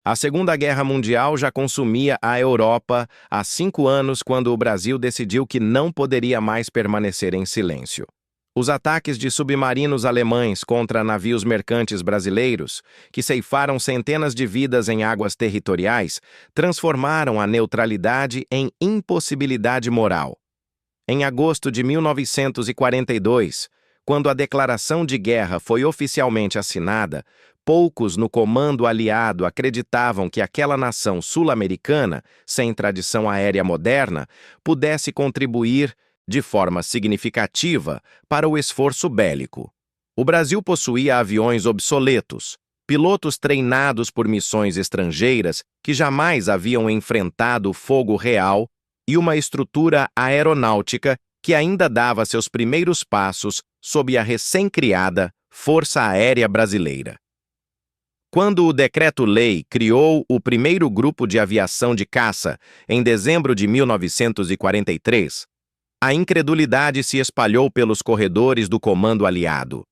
A Segunda Guerra Mundial já consumia a Europa há 5 anos quando o Brasil decidiu que não poderia mais permanecer em silêncio. Os ataques de submarinos alemães contra navios mercantes brasileiros, que ceifaram centenas de vidas em águas territoriais, transformaram a neutralidade em impossibilidade moral. Em agosto de 1942, quando a declaração de guerra foi oficialmente assinada, poucos no comando aliado acreditavam que aquela nação sul-americana, sem tradição aérea moderna, pudesse contribuir de forma significativa para o esforço bélico. O Brasil possuía aviões obsoletos, pilotos treinados por missões estrangeiras que jamais haviam enfrentado fogo real e uma estrutura aeronáutica que ainda dava seus primeiros passos sob a recém-criada Força Aérea Brasileira. Quando o Decreto-Lei criou o primeiro grupo de aviação de caça, em dezembro de 1943, a incredulidade se espalhou pelos corredores do comando aliado.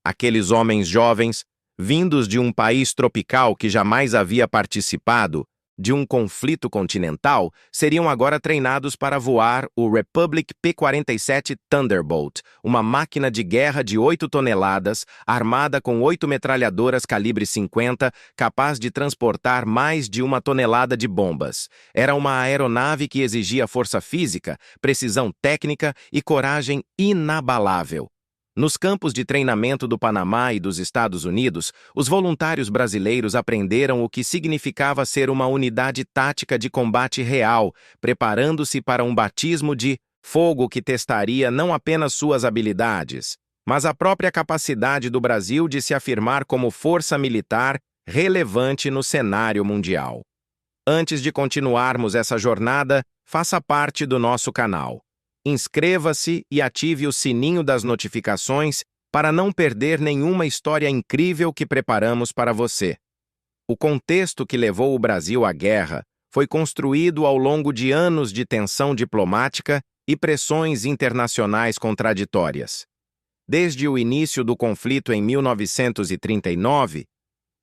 Aqueles homens jovens, vindos de um país tropical que jamais havia participado de um conflito continental, seriam agora treinados para voar o Republic P-47 Thunderbolt, uma máquina de guerra de 8 toneladas, armada com 8 metralhadoras calibre 50, capaz de transportar mais de 1 tonelada de bombas. Era uma aeronave que exigia força física, precisão técnica e coragem inabalável. Nos campos de treinamento do Panamá e dos Estados Unidos, os voluntários brasileiros aprenderam o que significava ser uma unidade tática de combate real, preparando-se para um batismo de fogo que testaria não apenas suas habilidades, mas a própria capacidade do Brasil de se afirmar como força militar relevante no cenário mundial. Antes de continuarmos essa jornada, faça parte do nosso canal. Inscreva-se e ative o sininho das notificações para não perder nenhuma história incrível que preparamos para você. O contexto que levou o Brasil à guerra foi construído ao longo de anos de tensão diplomática e pressões internacionais contraditórias. Desde o início do conflito em 1939,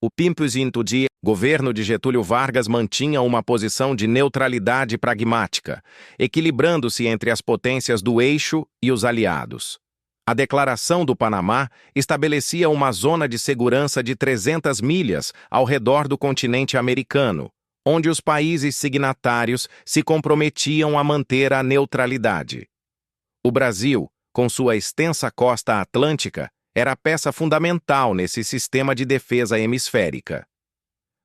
o Pimpus-Intudi, governo de Getúlio Vargas, mantinha uma posição de neutralidade pragmática, equilibrando-se entre as potências do eixo e os aliados. A Declaração do Panamá estabelecia uma zona de segurança de 300 milhas ao redor do continente americano, onde os países signatários se comprometiam a manter a neutralidade. O Brasil, com sua extensa costa atlântica, era peça fundamental nesse sistema de defesa hemisférica.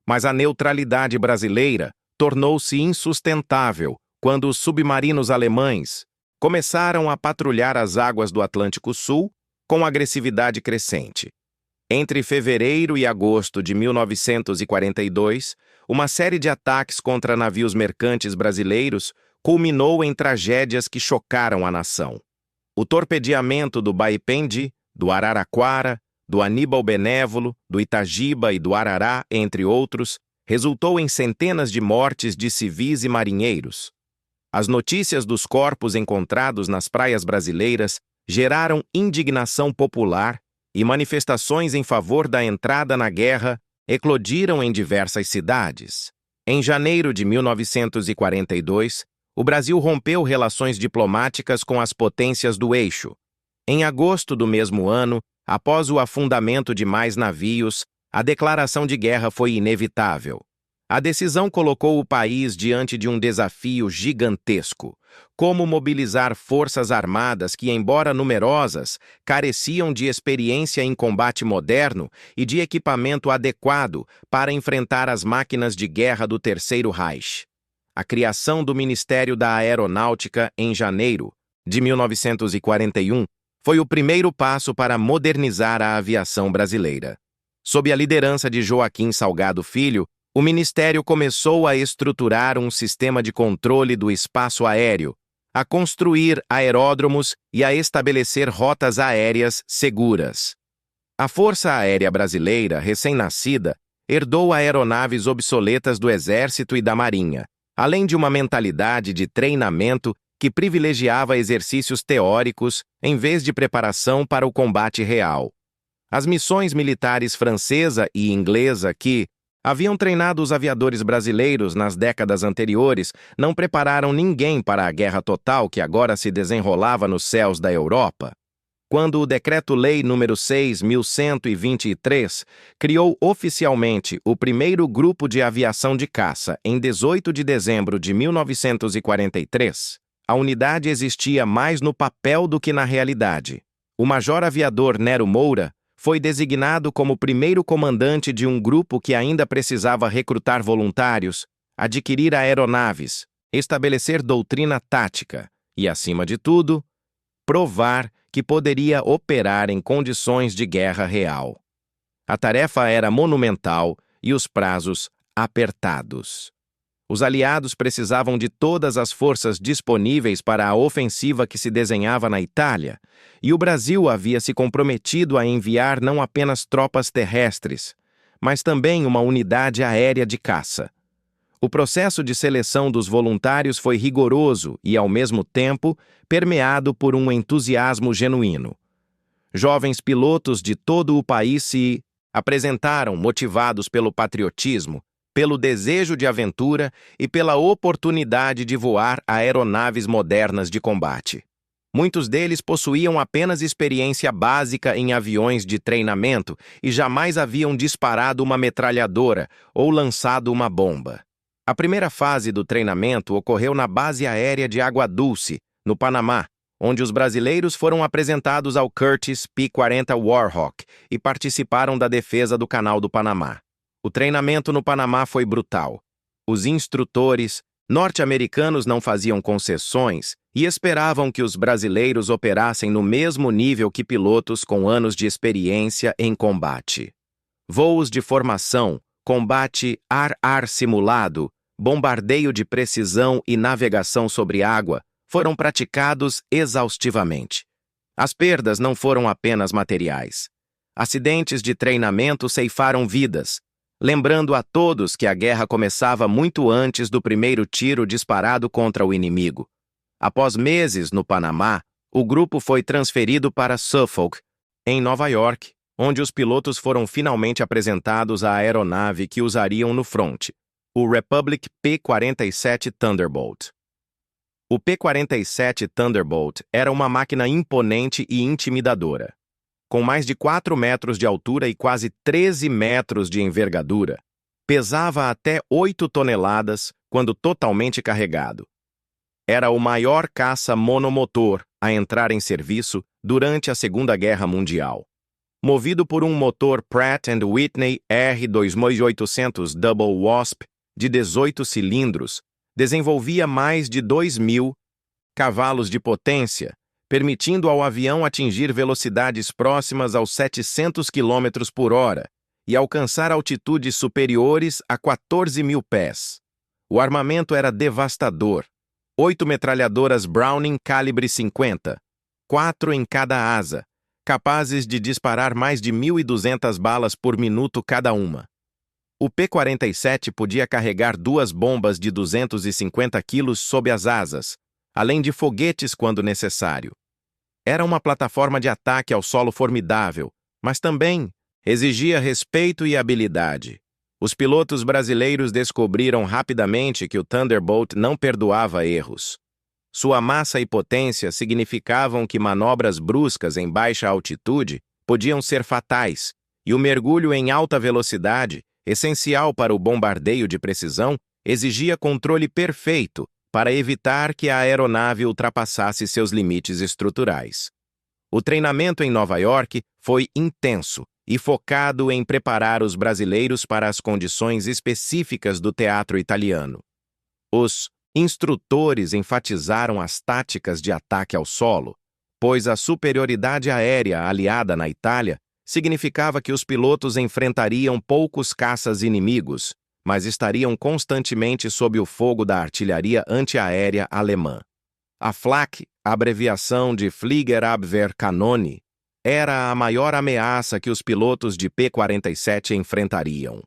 Mas a neutralidade brasileira tornou-se insustentável quando os submarinos alemães começaram a patrulhar as águas do Atlântico Sul com agressividade crescente. Entre fevereiro e agosto de 1942, uma série de ataques contra navios mercantes brasileiros culminou em tragédias que chocaram a nação. O torpedeamento do Baipendi, do Araraquara, do Aníbal Benévolo, do Itagiba e do Arará, entre outros, resultou em centenas de mortes de civis e marinheiros. As notícias dos corpos encontrados nas praias brasileiras geraram indignação popular e manifestações em favor da entrada na guerra eclodiram em diversas cidades. Em janeiro de 1942, o Brasil rompeu relações diplomáticas com as potências do eixo. Em agosto do mesmo ano, após o afundamento de mais navios, a declaração de guerra foi inevitável. A decisão colocou o país diante de um desafio gigantesco: como mobilizar forças armadas que, embora numerosas, careciam de experiência em combate moderno e de equipamento adequado para enfrentar as máquinas de guerra do Terceiro Reich. A criação do Ministério da Aeronáutica em janeiro de 1941 foi o primeiro passo para modernizar a aviação brasileira. Sob a liderança de Joaquim Salgado Filho, o Ministério começou a estruturar um sistema de controle do espaço aéreo, a construir aeródromos e a estabelecer rotas aéreas seguras. A Força Aérea Brasileira, recém-nascida, herdou aeronaves obsoletas do Exército e da Marinha, além de uma mentalidade de treinamento que privilegiava exercícios teóricos em vez de preparação para o combate real. As missões militares francesa e inglesa que, Haviam treinado os aviadores brasileiros nas décadas anteriores, não prepararam ninguém para a guerra total que agora se desenrolava nos céus da Europa. Quando o Decreto-Lei nº 6.123 criou oficialmente o primeiro grupo de aviação de caça em 18 de dezembro de 1943, a unidade existia mais no papel do que na realidade. O major aviador Nero Moura foi designado como primeiro comandante de um grupo que ainda precisava recrutar voluntários, adquirir aeronaves, estabelecer doutrina tática e, acima de tudo, provar que poderia operar em condições de guerra real. A tarefa era monumental e os prazos apertados. Os aliados precisavam de todas as forças disponíveis para a ofensiva que se desenhava na Itália, e o Brasil havia se comprometido a enviar não apenas tropas terrestres, mas também uma unidade aérea de caça. O processo de seleção dos voluntários foi rigoroso e, ao mesmo tempo, permeado por um entusiasmo genuíno. Jovens pilotos de todo o país se apresentaram motivados pelo patriotismo, pelo desejo de aventura e pela oportunidade de voar aeronaves modernas de combate. Muitos deles possuíam apenas experiência básica em aviões de treinamento e jamais haviam disparado uma metralhadora ou lançado uma bomba. A primeira fase do treinamento ocorreu na base aérea de Água Dulce, no Panamá, onde os brasileiros foram apresentados ao Curtiss P-40 Warhawk e participaram da defesa do Canal do Panamá. O treinamento no Panamá foi brutal. Os instrutores norte-americanos não faziam concessões e esperavam que os brasileiros operassem no mesmo nível que pilotos com anos de experiência em combate. Voos de formação, combate ar-ar simulado, bombardeio de precisão e navegação sobre água foram praticados exaustivamente. As perdas não foram apenas materiais. Acidentes de treinamento ceifaram vidas, lembrando a todos que a guerra começava muito antes do primeiro tiro disparado contra o inimigo. Após meses no Panamá, o grupo foi transferido para Suffolk, em Nova York, onde os pilotos foram finalmente apresentados à aeronave que usariam no fronte, o Republic P-47 Thunderbolt. O P-47 Thunderbolt era uma máquina imponente e intimidadora. Com mais de 4 metros de altura e quase 13 metros de envergadura, pesava até 8 toneladas quando totalmente carregado. Era o maior caça monomotor a entrar em serviço durante a Segunda Guerra Mundial. Movido por um motor Pratt & Whitney R2800 Double Wasp de 18 cilindros, desenvolvia mais de 2.000 cavalos de potência, permitindo ao avião atingir velocidades próximas aos 700 km por hora e alcançar altitudes superiores a 14.000 pés. O armamento era devastador. 8 metralhadoras Browning calibre 50, 4 em cada asa, capazes de disparar mais de 1.200 balas por minuto cada uma. O P-47 podia carregar 2 bombas de 250 quilos sob as asas, além de foguetes quando necessário. Era uma plataforma de ataque ao solo formidável, mas também exigia respeito e habilidade. Os pilotos brasileiros descobriram rapidamente que o Thunderbolt não perdoava erros. Sua massa e potência significavam que manobras bruscas em baixa altitude podiam ser fatais, e o mergulho em alta velocidade, essencial para o bombardeio de precisão, exigia controle perfeito para evitar que a aeronave ultrapassasse seus limites estruturais. O treinamento em Nova York foi intenso e focado em preparar os brasileiros para as condições específicas do teatro italiano. Os instrutores enfatizaram as táticas de ataque ao solo, pois a superioridade aérea aliada na Itália significava que os pilotos enfrentariam poucos caças inimigos, mas estariam constantemente sob o fogo da artilharia antiaérea alemã. A Flak, abreviação de Fliegerabwehrkanone, era a maior ameaça que os pilotos de P-47 enfrentariam.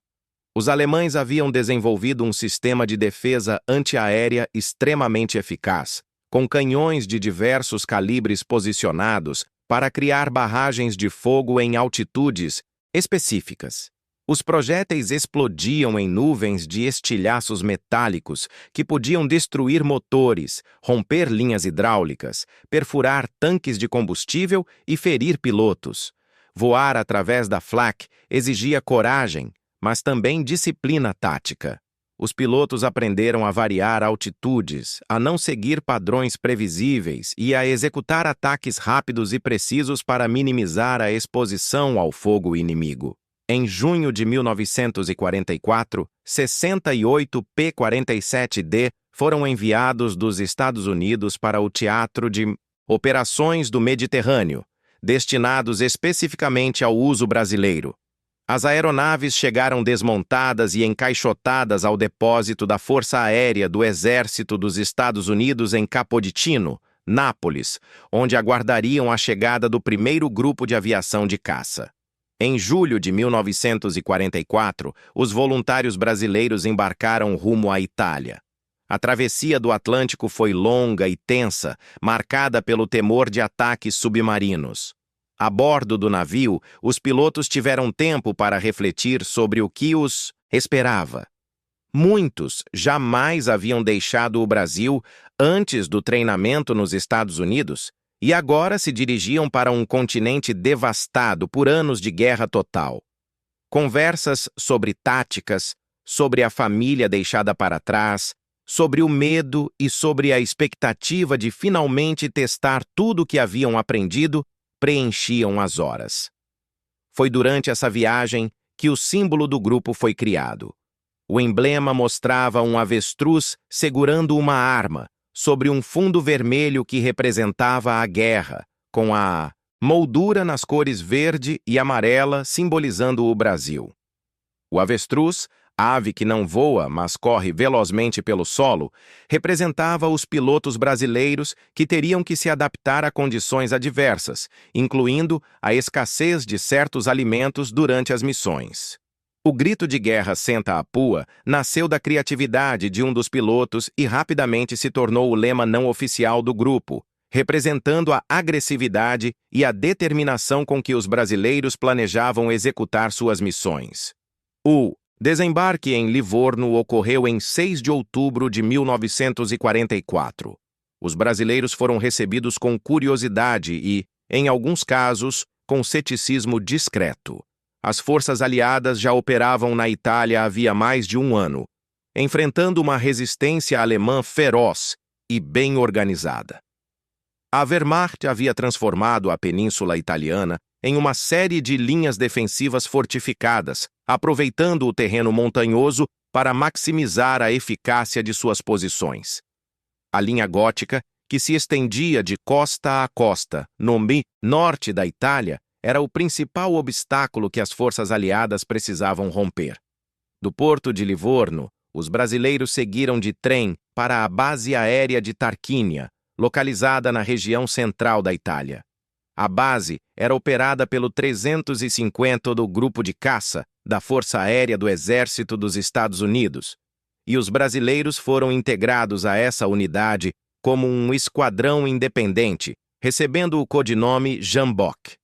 Os alemães haviam desenvolvido um sistema de defesa antiaérea extremamente eficaz, com canhões de diversos calibres posicionados para criar barragens de fogo em altitudes específicas. Os projéteis explodiam em nuvens de estilhaços metálicos que podiam destruir motores, romper linhas hidráulicas, perfurar tanques de combustível e ferir pilotos. Voar através da flak exigia coragem, mas também disciplina tática. Os pilotos aprenderam a variar altitudes, a não seguir padrões previsíveis e a executar ataques rápidos e precisos para minimizar a exposição ao fogo inimigo. Em junho de 1944, 68 P-47D foram enviados dos Estados Unidos para o Teatro de Operações do Mediterrâneo, destinados especificamente ao uso brasileiro. As aeronaves chegaram desmontadas e encaixotadas ao depósito da Força Aérea do Exército dos Estados Unidos em Capodichino, Nápoles, onde aguardariam a chegada do primeiro grupo de aviação de caça. Em julho de 1944, os voluntários brasileiros embarcaram rumo à Itália. A travessia do Atlântico foi longa e tensa, marcada pelo temor de ataques submarinos. A bordo do navio, os pilotos tiveram tempo para refletir sobre o que os esperava. Muitos jamais haviam deixado o Brasil antes do treinamento nos Estados Unidos e agora se dirigiam para um continente devastado por anos de guerra total. Conversas sobre táticas, sobre a família deixada para trás, sobre o medo e sobre a expectativa de finalmente testar tudo o que haviam aprendido preenchiam as horas. Foi durante essa viagem que o símbolo do grupo foi criado. O emblema mostrava um avestruz segurando uma arma, sobre um fundo vermelho que representava a guerra, com a moldura nas cores verde e amarela simbolizando o Brasil. O avestruz, ave que não voa, mas corre velozmente pelo solo, representava os pilotos brasileiros que teriam que se adaptar a condições adversas, incluindo a escassez de certos alimentos durante as missões. O grito de guerra "Senta a pua" nasceu da criatividade de um dos pilotos e rapidamente se tornou o lema não oficial do grupo, representando a agressividade e a determinação com que os brasileiros planejavam executar suas missões. O desembarque em Livorno ocorreu em 6 de outubro de 1944. Os brasileiros foram recebidos com curiosidade e, em alguns casos, com ceticismo discreto. As forças aliadas já operavam na Itália havia mais de um ano, enfrentando uma resistência alemã feroz e bem organizada. A Wehrmacht havia transformado a Península Italiana em uma série de linhas defensivas fortificadas, aproveitando o terreno montanhoso para maximizar a eficácia de suas posições. A linha gótica, que se estendia de costa a costa, no norte da Itália, era o principal obstáculo que as forças aliadas precisavam romper. Do porto de Livorno, os brasileiros seguiram de trem para a base aérea de Tarquínia, localizada na região central da Itália. A base era operada pelo 350 do Grupo de Caça da Força Aérea do Exército dos Estados Unidos, e os brasileiros foram integrados a essa unidade como um esquadrão independente, recebendo o codinome Jambok.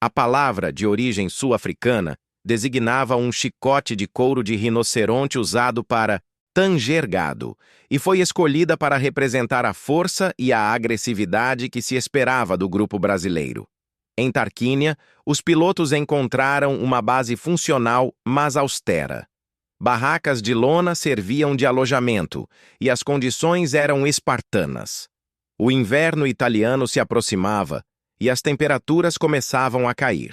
A palavra, de origem sul-africana, designava um chicote de couro de rinoceronte usado para tanger gado, e foi escolhida para representar a força e a agressividade que se esperava do grupo brasileiro. Em Tarquínia, os pilotos encontraram uma base funcional, mas austera. Barracas de lona serviam de alojamento, e as condições eram espartanas. O inverno italiano se aproximava, e as temperaturas começavam a cair.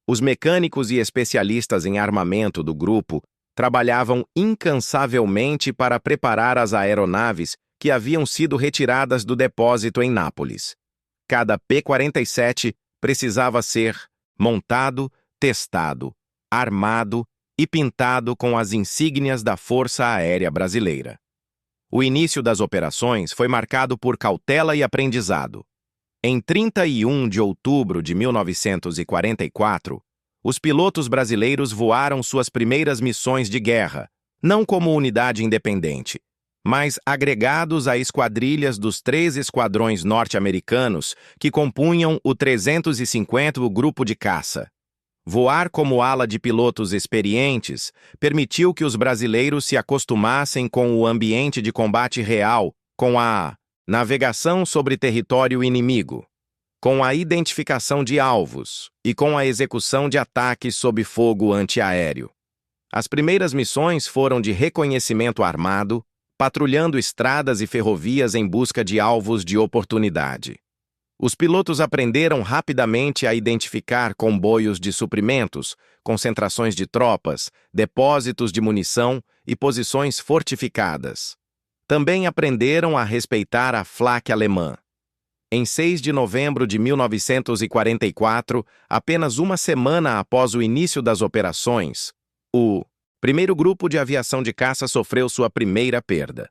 Os mecânicos e especialistas em armamento do grupo trabalhavam incansavelmente para preparar as aeronaves que haviam sido retiradas do depósito em Nápoles. Cada P-47 precisava ser montado, testado, armado e pintado com as insígnias da Força Aérea Brasileira. O início das operações foi marcado por cautela e aprendizado. Em 31 de outubro de 1944, os pilotos brasileiros voaram suas primeiras missões de guerra, não como unidade independente, mas agregados a esquadrilhas dos 3 esquadrões norte-americanos que compunham o 350º Grupo de Caça. Voar como ala de pilotos experientes permitiu que os brasileiros se acostumassem com o ambiente de combate real, com a navegação sobre território inimigo, com a identificação de alvos e com a execução de ataques sob fogo antiaéreo. As primeiras missões foram de reconhecimento armado, patrulhando estradas e ferrovias em busca de alvos de oportunidade. Os pilotos aprenderam rapidamente a identificar comboios de suprimentos, concentrações de tropas, depósitos de munição e posições fortificadas. Também aprenderam a respeitar a Flak alemã. Em 6 de novembro de 1944, apenas uma semana após o início das operações, o primeiro grupo de aviação de caça sofreu sua primeira perda.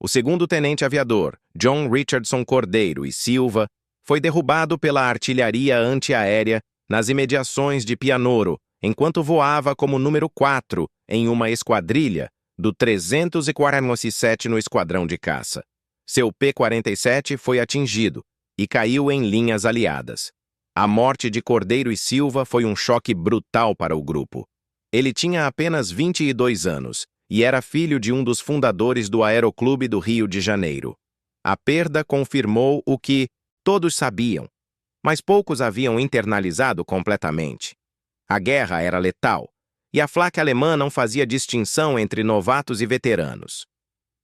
O segundo tenente aviador, John Richardson Cordeiro e Silva, foi derrubado pela artilharia antiaérea nas imediações de Pianoro, enquanto voava como número 4 em uma esquadrilha do 347 no Esquadrão de Caça. Seu P-47 foi atingido e caiu em linhas aliadas. A morte de Cordeiro e Silva foi um choque brutal para o grupo. Ele tinha apenas 22 anos e era filho de um dos fundadores do Aeroclube do Rio de Janeiro. A perda confirmou o que todos sabiam, mas poucos haviam internalizado completamente. A guerra era letal, e a Flak alemã não fazia distinção entre novatos e veteranos.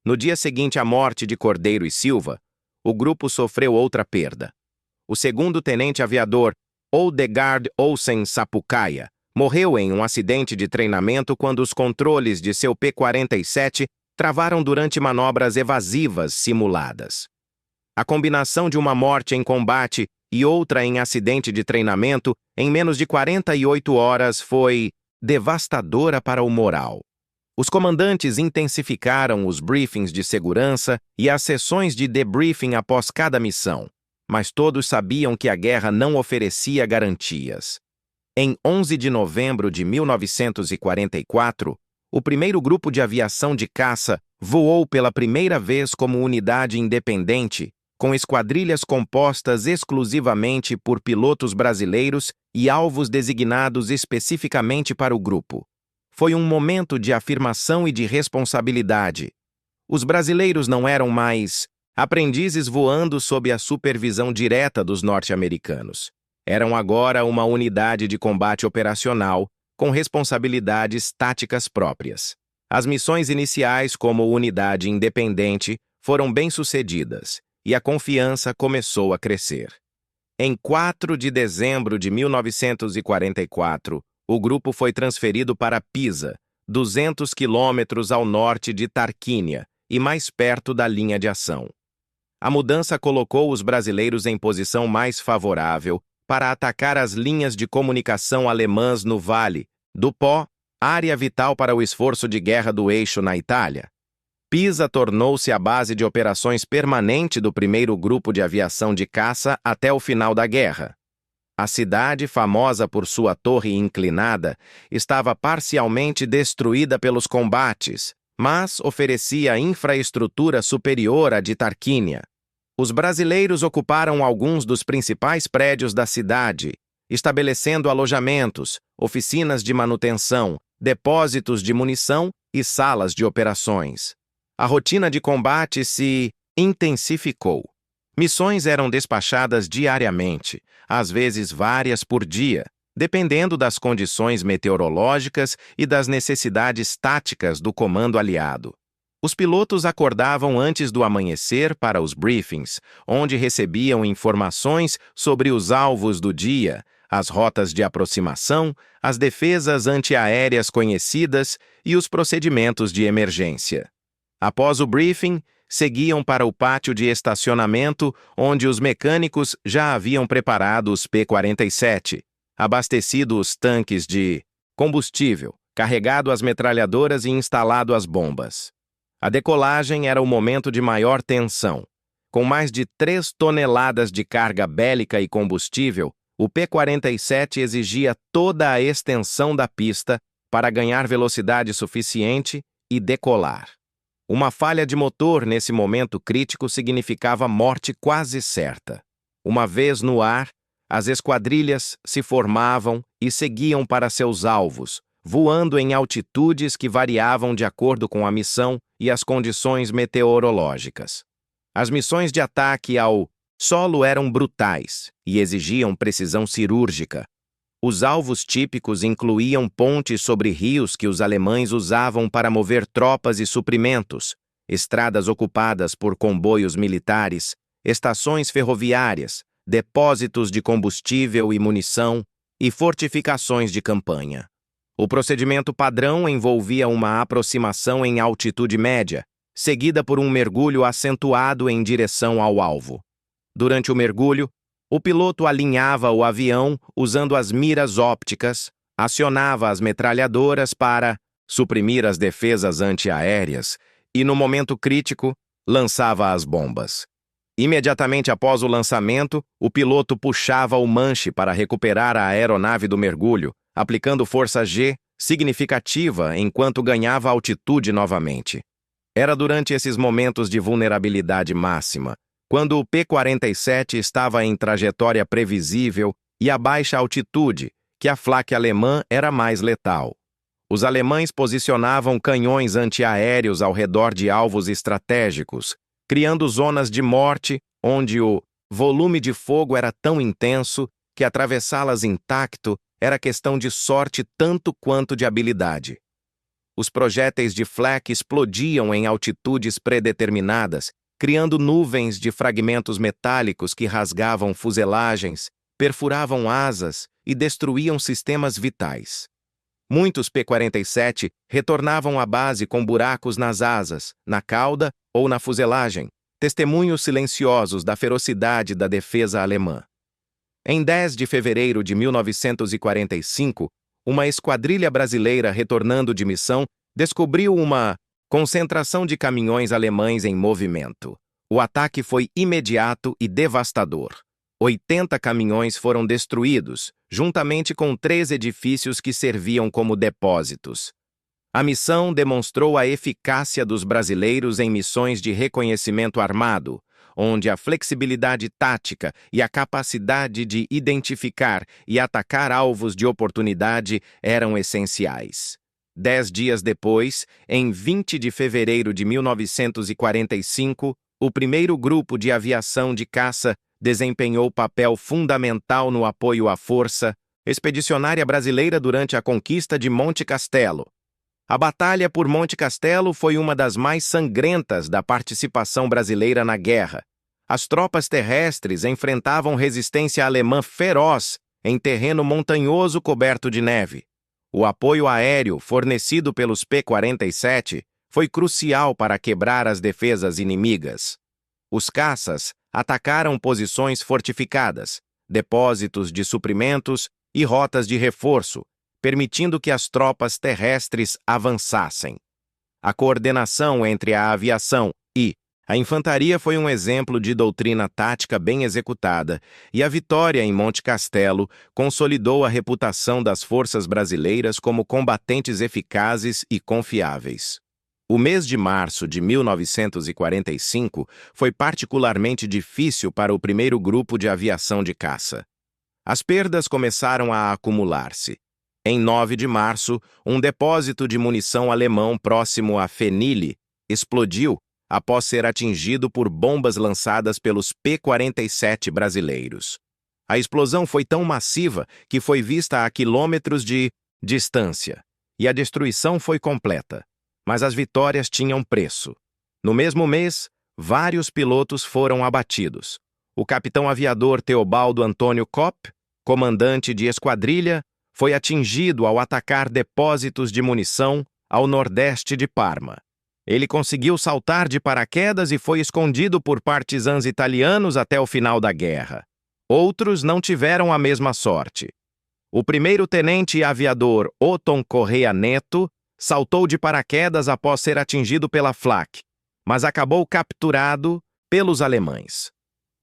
No dia seguinte à morte de Cordeiro e Silva, o grupo sofreu outra perda. O segundo tenente aviador, Odegaard Olsen Sapucaia, morreu em um acidente de treinamento quando os controles de seu P-47 travaram durante manobras evasivas simuladas. A combinação de uma morte em combate e outra em acidente de treinamento em menos de 48 horas foi devastadora para o moral. Os comandantes intensificaram os briefings de segurança e as sessões de debriefing após cada missão, mas todos sabiam que a guerra não oferecia garantias. Em 11 de novembro de 1944, o primeiro grupo de aviação de caça voou pela primeira vez como unidade independente, com esquadrilhas compostas exclusivamente por pilotos brasileiros e alvos designados especificamente para o grupo. Foi um momento de afirmação e de responsabilidade. Os brasileiros não eram mais aprendizes voando sob a supervisão direta dos norte-americanos. Eram agora uma unidade de combate operacional, com responsabilidades táticas próprias. As missões iniciais como unidade independente foram bem-sucedidas, e a confiança começou a crescer. Em 4 de dezembro de 1944, o grupo foi transferido para Pisa, 200 quilômetros ao norte de Tarquínia e mais perto da linha de ação. A mudança colocou os brasileiros em posição mais favorável para atacar as linhas de comunicação alemãs no Vale do Po, área vital para o esforço de guerra do Eixo na Itália. Pisa tornou-se a base de operações permanente do primeiro grupo de aviação de caça até o final da guerra. A cidade, famosa por sua torre inclinada, estava parcialmente destruída pelos combates, mas oferecia infraestrutura superior à de Tarquínia. Os brasileiros ocuparam alguns dos principais prédios da cidade, estabelecendo alojamentos, oficinas de manutenção, depósitos de munição e salas de operações. A rotina de combate se intensificou. Missões eram despachadas diariamente, às vezes várias por dia, dependendo das condições meteorológicas e das necessidades táticas do comando aliado. Os pilotos acordavam antes do amanhecer para os briefings, onde recebiam informações sobre os alvos do dia, as rotas de aproximação, as defesas antiaéreas conhecidas e os procedimentos de emergência. Após o briefing, seguiam para o pátio de estacionamento, onde os mecânicos já haviam preparado os P-47, abastecido os tanques de combustível, carregado as metralhadoras e instalado as bombas. A decolagem era o momento de maior tensão. Com mais de 3 toneladas de carga bélica e combustível, o P-47 exigia toda a extensão da pista para ganhar velocidade suficiente e decolar. Uma falha de motor nesse momento crítico significava morte quase certa. Uma vez no ar, as esquadrilhas se formavam e seguiam para seus alvos, voando em altitudes que variavam de acordo com a missão e as condições meteorológicas. As missões de ataque ao solo eram brutais e exigiam precisão cirúrgica. Os alvos típicos incluíam pontes sobre rios que os alemães usavam para mover tropas e suprimentos, estradas ocupadas por comboios militares, estações ferroviárias, depósitos de combustível e munição e fortificações de campanha. O procedimento padrão envolvia uma aproximação em altitude média, seguida por um mergulho acentuado em direção ao alvo. Durante o mergulho, o piloto alinhava o avião usando as miras ópticas, acionava as metralhadoras para suprimir as defesas antiaéreas e, no momento crítico, lançava as bombas. Imediatamente após o lançamento, o piloto puxava o manche para recuperar a aeronave do mergulho, aplicando força G significativa enquanto ganhava altitude novamente. Era durante esses momentos de vulnerabilidade máxima, quando o P-47 estava em trajetória previsível e a baixa altitude, que a flak alemã era mais letal. Os alemães posicionavam canhões antiaéreos ao redor de alvos estratégicos, criando zonas de morte onde o volume de fogo era tão intenso que atravessá-las intacto era questão de sorte tanto quanto de habilidade. Os projéteis de flak explodiam em altitudes predeterminadas, criando nuvens de fragmentos metálicos que rasgavam fuselagens, perfuravam asas e destruíam sistemas vitais. Muitos P-47 retornavam à base com buracos nas asas, na cauda ou na fuselagem, testemunhos silenciosos da ferocidade da defesa alemã. Em 10 de fevereiro de 1945, uma esquadrilha brasileira retornando de missão descobriu uma concentração de caminhões alemães em movimento. O ataque foi imediato e devastador. 80 caminhões foram destruídos, juntamente com 3 edifícios que serviam como depósitos. A missão demonstrou a eficácia dos brasileiros em missões de reconhecimento armado, onde a flexibilidade tática e a capacidade de identificar e atacar alvos de oportunidade eram essenciais. 10 dias depois, em 20 de fevereiro de 1945, o primeiro grupo de aviação de caça desempenhou papel fundamental no apoio à Força Expedicionária Brasileira durante a conquista de Monte Castelo. A Batalha por Monte Castelo foi uma das mais sangrentas da participação brasileira na guerra. As tropas terrestres enfrentavam resistência alemã feroz em terreno montanhoso coberto de neve. O apoio aéreo fornecido pelos P-47 foi crucial para quebrar as defesas inimigas. Os caças atacaram posições fortificadas, depósitos de suprimentos e rotas de reforço, permitindo que as tropas terrestres avançassem. A coordenação entre a aviação e a infantaria foi um exemplo de doutrina tática bem executada, e a vitória em Monte Castelo consolidou a reputação das forças brasileiras como combatentes eficazes e confiáveis. O mês de março de 1945 foi particularmente difícil para o primeiro grupo de aviação de caça. As perdas começaram a acumular-se. Em 9 de março, um depósito de munição alemão próximo a Fenille explodiu após ser atingido por bombas lançadas pelos P-47 brasileiros. A explosão foi tão massiva que foi vista a quilômetros de distância, e a destruição foi completa. Mas as vitórias tinham preço. No mesmo mês, vários pilotos foram abatidos. O capitão aviador Teobaldo Antônio Kopp, comandante de esquadrilha, foi atingido ao atacar depósitos de munição ao nordeste de Parma. Ele conseguiu saltar de paraquedas e foi escondido por partisãs italianos até o final da guerra. Outros não tiveram a mesma sorte. O primeiro-tenente aviador Otton Correa Neto saltou de paraquedas após ser atingido pela flak, mas acabou capturado pelos alemães.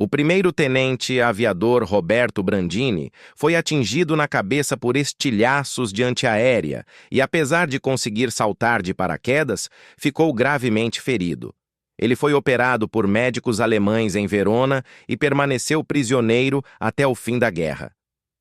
O primeiro-tenente aviador Roberto Brandini foi atingido na cabeça por estilhaços de antiaérea e, apesar de conseguir saltar de paraquedas, ficou gravemente ferido. Ele foi operado por médicos alemães em Verona e permaneceu prisioneiro até o fim da guerra.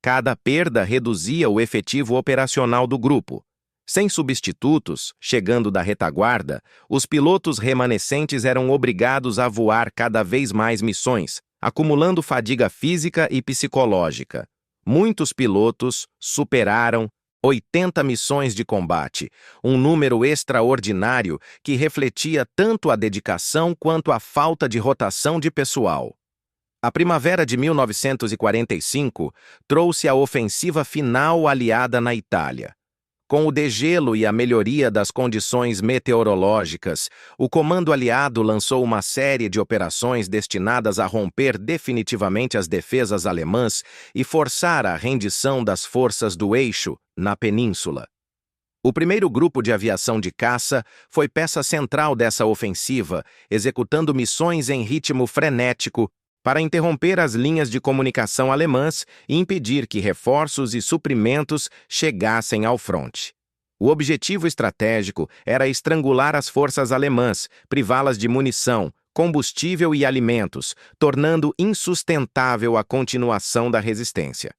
Cada perda reduzia o efetivo operacional do grupo. Sem substitutos, chegando da retaguarda, os pilotos remanescentes eram obrigados a voar cada vez mais missões, acumulando fadiga física e psicológica. Muitos pilotos superaram 80 missões de combate, um número extraordinário que refletia tanto a dedicação quanto a falta de rotação de pessoal. A primavera de 1945 trouxe a ofensiva final aliada na Itália. Com o degelo e a melhoria das condições meteorológicas, o Comando Aliado lançou uma série de operações destinadas a romper definitivamente as defesas alemãs e forçar a rendição das forças do eixo na península. O primeiro grupo de aviação de caça foi peça central dessa ofensiva, executando missões em ritmo frenético para interromper as linhas de comunicação alemãs e impedir que reforços e suprimentos chegassem ao fronte. O objetivo estratégico era estrangular as forças alemãs, privá-las de munição, combustível e alimentos, tornando insustentável a continuação da resistência.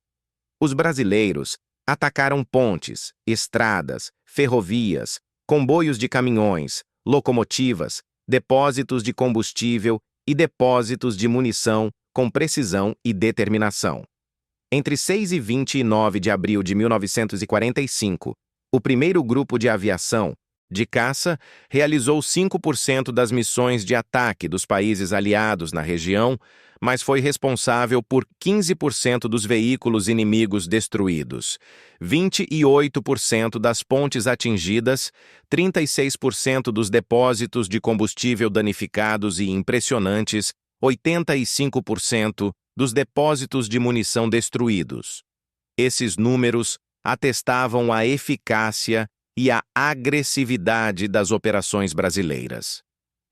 Os brasileiros atacaram pontes, estradas, ferrovias, comboios de caminhões, locomotivas, depósitos de combustível e depósitos de munição com precisão e determinação. Entre 6 e 29 de abril de 1945, o primeiro grupo de aviação de caça realizou 5% das missões de ataque dos países aliados na região, mas foi responsável por 15% dos veículos inimigos destruídos, 28% das pontes atingidas, 36% dos depósitos de combustível danificados e impressionantes, 85% dos depósitos de munição destruídos. Esses números atestavam a eficácia e a agressividade das operações brasileiras.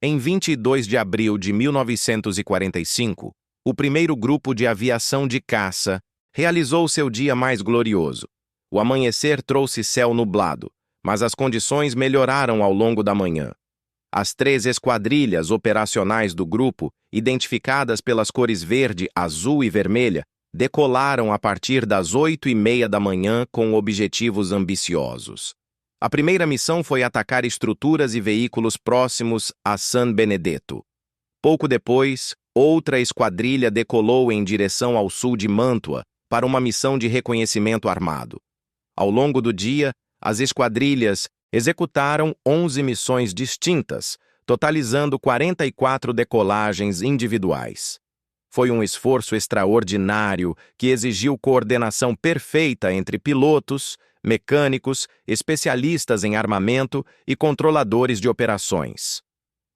Em 22 de abril de 1945, o primeiro grupo de aviação de caça realizou seu dia mais glorioso. O amanhecer trouxe céu nublado, mas as condições melhoraram ao longo da manhã. As 3 esquadrilhas operacionais do grupo, identificadas pelas cores verde, azul e vermelha, decolaram a partir das 8h30 da manhã com objetivos ambiciosos. A primeira missão foi atacar estruturas e veículos próximos a San Benedetto. Pouco depois, outra esquadrilha decolou em direção ao sul de Mantua para uma missão de reconhecimento armado. Ao longo do dia, as esquadrilhas executaram 11 missões distintas, totalizando 44 decolagens individuais. Foi um esforço extraordinário que exigiu coordenação perfeita entre pilotos, mecânicos, especialistas em armamento e controladores de operações.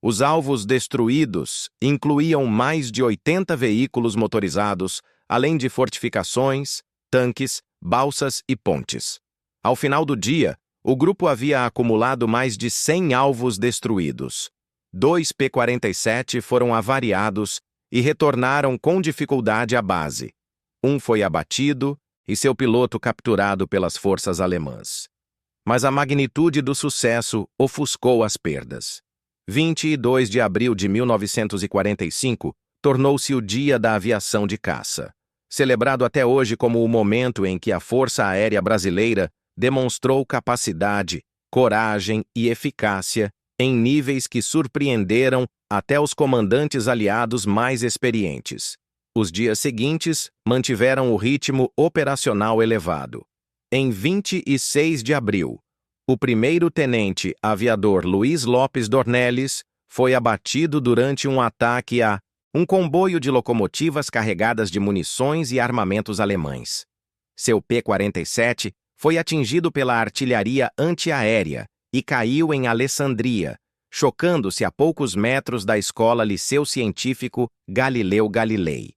Os alvos destruídos incluíam mais de 80 veículos motorizados, além de fortificações, tanques, balsas e pontes. Ao final do dia, o grupo havia acumulado mais de 100 alvos destruídos. 2 P-47 foram avariados e retornaram com dificuldade à base. Um foi abatido e seu piloto capturado pelas forças alemãs. Mas a magnitude do sucesso ofuscou as perdas. 22 de abril de 1945 tornou-se o Dia da Aviação de Caça, celebrado até hoje como o momento em que a Força Aérea Brasileira demonstrou capacidade, coragem e eficácia em níveis que surpreenderam até os comandantes aliados mais experientes. Os dias seguintes mantiveram o ritmo operacional elevado. Em 26 de abril, o primeiro-tenente aviador Luiz Lopes Dornelles foi abatido durante um ataque a um comboio de locomotivas carregadas de munições e armamentos alemães. Seu P-47 foi atingido pela artilharia antiaérea e caiu em Alessandria, chocando-se a poucos metros da Escola Liceu Científico Galileu Galilei.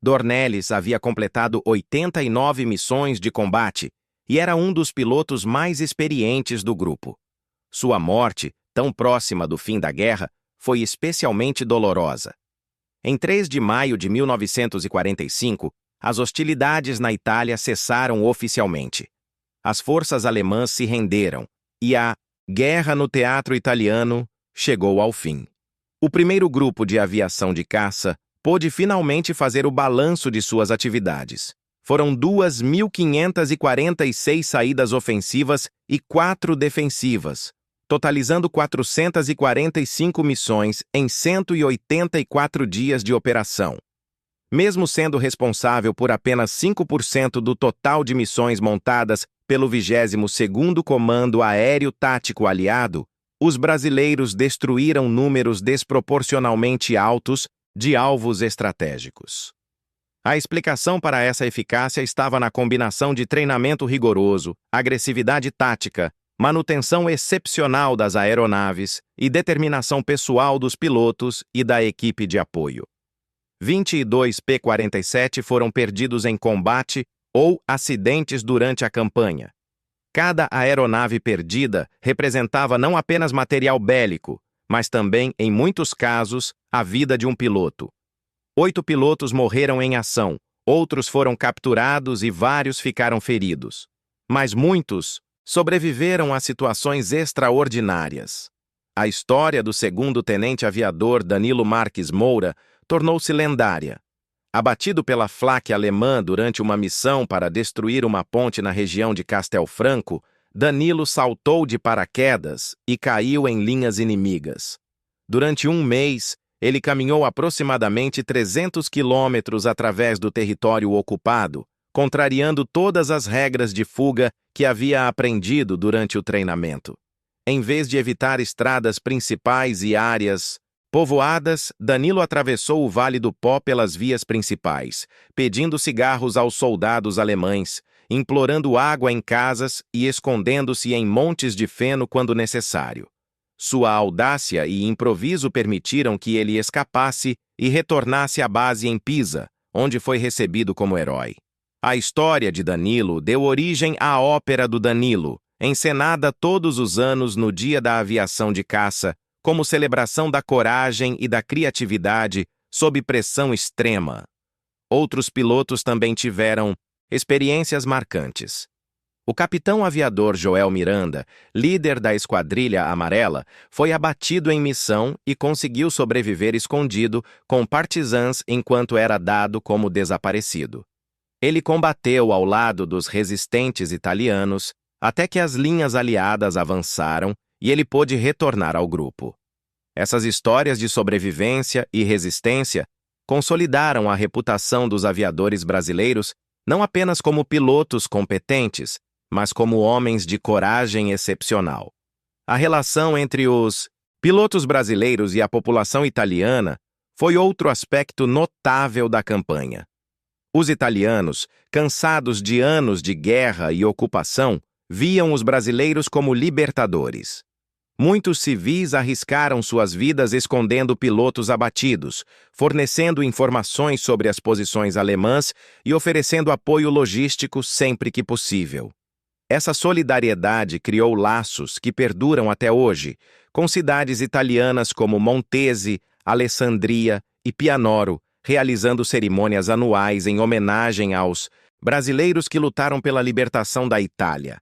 Dornelles havia completado 89 missões de combate e era um dos pilotos mais experientes do grupo. Sua morte, tão próxima do fim da guerra, foi especialmente dolorosa. Em 3 de maio de 1945, as hostilidades na Itália cessaram oficialmente. As forças alemãs se renderam e a guerra no teatro italiano chegou ao fim. O primeiro grupo de aviação de caça pôde finalmente fazer o balanço de suas atividades. Foram 2.546 saídas ofensivas e 4 defensivas, totalizando 445 missões em 184 dias de operação. Mesmo sendo responsável por apenas 5% do total de missões montadas pelo 22º Comando Aéreo Tático Aliado, os brasileiros destruíram números desproporcionalmente altos de alvos estratégicos. A explicação para essa eficácia estava na combinação de treinamento rigoroso, agressividade tática, manutenção excepcional das aeronaves e determinação pessoal dos pilotos e da equipe de apoio. 22 P-47 foram perdidos em combate ou acidentes durante a campanha. Cada aeronave perdida representava não apenas material bélico, mas também, em muitos casos, a vida de um piloto. 8 pilotos morreram em ação, outros foram capturados e vários ficaram feridos. Mas muitos sobreviveram a situações extraordinárias. A história do segundo tenente aviador Danilo Marques Moura tornou-se lendária. Abatido pela Flak alemã durante uma missão para destruir uma ponte na região de Castelfranco, Danilo saltou de paraquedas e caiu em linhas inimigas. Durante um mês, ele caminhou aproximadamente 300 quilômetros através do território ocupado, contrariando todas as regras de fuga que havia aprendido durante o treinamento. Em vez de evitar estradas principais e áreas povoadas, Danilo atravessou o Vale do Pó pelas vias principais, pedindo cigarros aos soldados alemães, implorando água em casas e escondendo-se em montes de feno quando necessário. Sua audácia e improviso permitiram que ele escapasse e retornasse à base em Pisa, onde foi recebido como herói. A história de Danilo deu origem à Ópera do Danilo, encenada todos os anos no Dia da Aviação de Caça, como celebração da coragem e da criatividade sob pressão extrema. Outros pilotos também tiveram experiências marcantes. O capitão aviador Joel Miranda, líder da Esquadrilha Amarela, foi abatido em missão e conseguiu sobreviver escondido com partisãs enquanto era dado como desaparecido. Ele combateu ao lado dos resistentes italianos até que as linhas aliadas avançaram e ele pôde retornar ao grupo. Essas histórias de sobrevivência e resistência consolidaram a reputação dos aviadores brasileiros não apenas como pilotos competentes, mas como homens de coragem excepcional. A relação entre os pilotos brasileiros e a população italiana foi outro aspecto notável da campanha. Os italianos, cansados de anos de guerra e ocupação, viam os brasileiros como libertadores. Muitos civis arriscaram suas vidas escondendo pilotos abatidos, fornecendo informações sobre as posições alemãs e oferecendo apoio logístico sempre que possível. Essa solidariedade criou laços que perduram até hoje, com cidades italianas como Montese, Alessandria e Pianoro, realizando cerimônias anuais em homenagem aos brasileiros que lutaram pela libertação da Itália.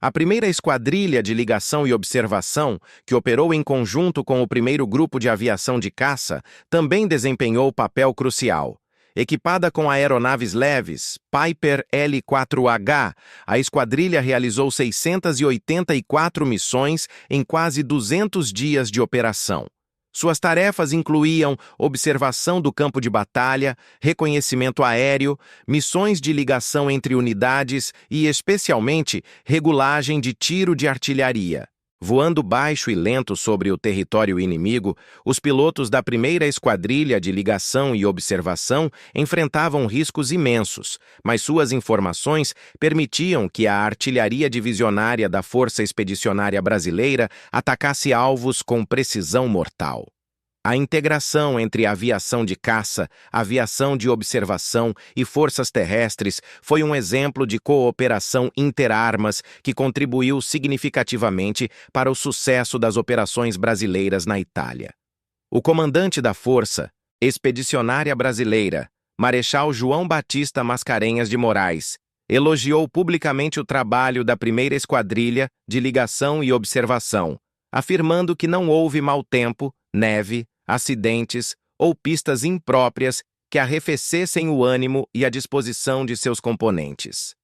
A primeira esquadrilha de ligação e observação, que operou em conjunto com o primeiro grupo de aviação de caça, também desempenhou papel crucial. Equipada com aeronaves leves, Piper L-4H, a esquadrilha realizou 684 missões em quase 200 dias de operação. Suas tarefas incluíam observação do campo de batalha, reconhecimento aéreo, missões de ligação entre unidades e, especialmente, regulagem de tiro de artilharia. Voando baixo e lento sobre o território inimigo, os pilotos da primeira esquadrilha de ligação e observação enfrentavam riscos imensos, mas suas informações permitiam que a artilharia divisionária da Força Expedicionária Brasileira atacasse alvos com precisão mortal. A integração entre aviação de caça, aviação de observação e forças terrestres foi um exemplo de cooperação interarmas que contribuiu significativamente para o sucesso das operações brasileiras na Itália. O comandante da Força Expedicionária Brasileira, Marechal João Batista Mascarenhas de Moraes, elogiou publicamente o trabalho da primeira esquadrilha de ligação e observação, afirmando que não houve mau tempo, neve, acidentes ou pistas impróprias que arrefecessem o ânimo e a disposição de seus componentes.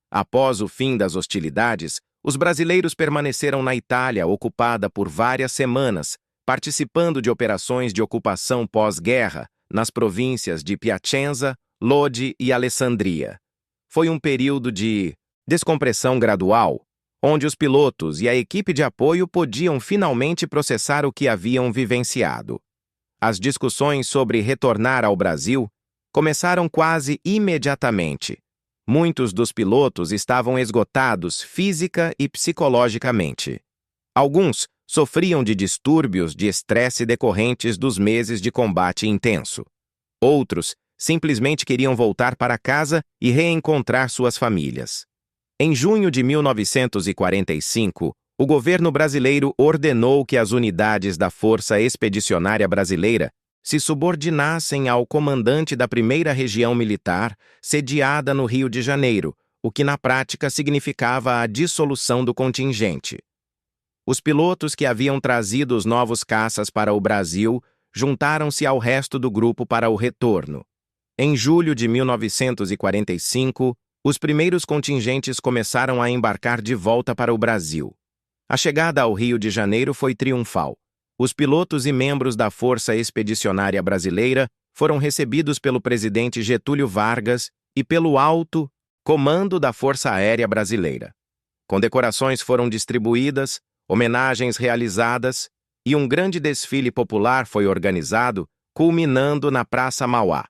Após o fim das hostilidades, os brasileiros permaneceram na Itália ocupada por várias semanas, participando de operações de ocupação pós-guerra nas províncias de Piacenza, Lodi e Alessandria. Foi um período de descompressão gradual, onde os pilotos e a equipe de apoio podiam finalmente processar o que haviam vivenciado. As discussões sobre retornar ao Brasil começaram quase imediatamente. Muitos dos pilotos estavam esgotados física e psicologicamente. Alguns sofriam de distúrbios de estresse decorrentes dos meses de combate intenso. Outros simplesmente queriam voltar para casa e reencontrar suas famílias. Em junho de 1945, o governo brasileiro ordenou que as unidades da Força Expedicionária Brasileira se subordinassem ao comandante da primeira região militar, sediada no Rio de Janeiro, o que na prática significava a dissolução do contingente. Os pilotos que haviam trazido os novos caças para o Brasil juntaram-se ao resto do grupo para o retorno. Em julho de 1945, os primeiros contingentes começaram a embarcar de volta para o Brasil. A chegada ao Rio de Janeiro foi triunfal. Os pilotos e membros da Força Expedicionária Brasileira foram recebidos pelo presidente Getúlio Vargas e pelo Alto Comando da Força Aérea Brasileira. Condecorações foram distribuídas, homenagens realizadas e um grande desfile popular foi organizado, culminando na Praça Mauá.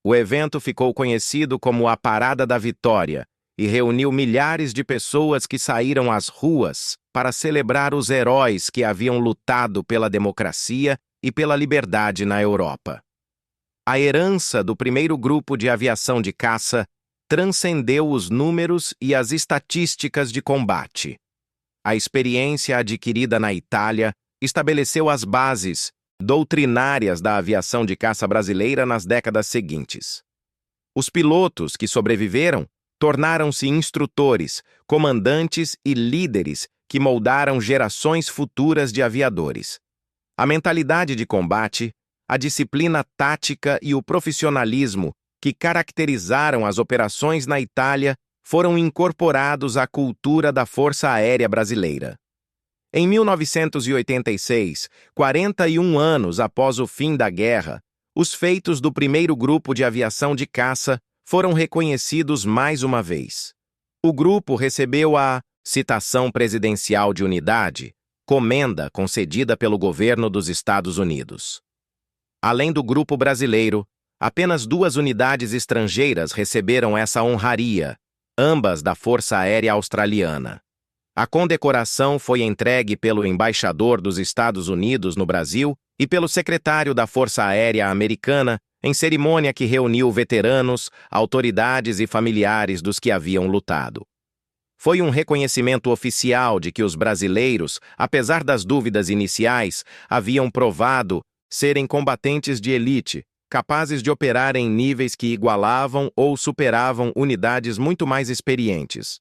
O evento ficou conhecido como a Parada da Vitória e reuniu milhares de pessoas que saíram às ruas para celebrar os heróis que haviam lutado pela democracia e pela liberdade na Europa. A herança do primeiro grupo de aviação de caça transcendeu os números e as estatísticas de combate. A experiência adquirida na Itália estabeleceu as bases doutrinárias da aviação de caça brasileira nas décadas seguintes. Os pilotos que sobreviveram tornaram-se instrutores, comandantes e líderes que moldaram gerações futuras de aviadores. A mentalidade de combate, a disciplina tática e o profissionalismo que caracterizaram as operações na Itália foram incorporados à cultura da Força Aérea Brasileira. Em 1986, 41 anos após o fim da guerra, os feitos do primeiro grupo de aviação de caça foram reconhecidos mais uma vez. O grupo recebeu a Citação Presidencial de Unidade, comenda concedida pelo governo dos Estados Unidos. Além do grupo brasileiro, apenas 2 unidades estrangeiras receberam essa honraria, ambas da Força Aérea Australiana. A condecoração foi entregue pelo embaixador dos Estados Unidos no Brasil e pelo secretário da Força Aérea Americana em cerimônia que reuniu veteranos, autoridades e familiares dos que haviam lutado. Foi um reconhecimento oficial de que os brasileiros, apesar das dúvidas iniciais, haviam provado serem combatentes de elite, capazes de operar em níveis que igualavam ou superavam unidades muito mais experientes.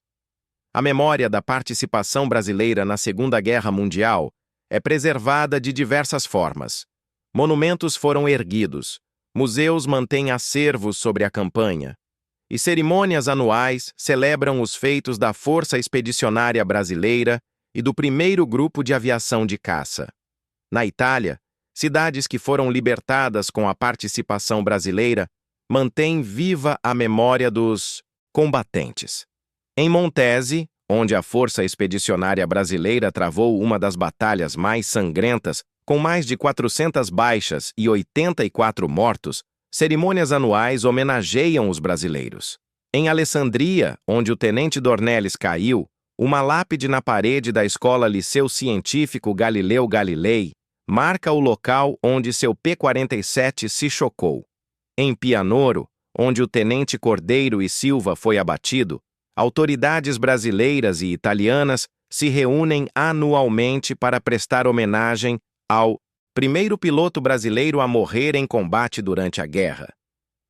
A memória da participação brasileira na Segunda Guerra Mundial é preservada de diversas formas. Monumentos foram erguidos, museus mantêm acervos sobre a campanha, e cerimônias anuais celebram os feitos da Força Expedicionária Brasileira e do primeiro grupo de aviação de caça. Na Itália, cidades que foram libertadas com a participação brasileira mantêm viva a memória dos combatentes. Em Montese, onde a Força Expedicionária Brasileira travou uma das batalhas mais sangrentas, com mais de 400 baixas e 84 mortos, cerimônias anuais homenageiam os brasileiros. Em Alessandria, onde o tenente Dornelles caiu, uma lápide na parede da Escola Liceu Científico Galileu Galilei marca o local onde seu P-47 se chocou. Em Pianoro, onde o tenente Cordeiro e Silva foi abatido, autoridades brasileiras e italianas se reúnem anualmente para prestar homenagem ao primeiro piloto brasileiro a morrer em combate durante a guerra.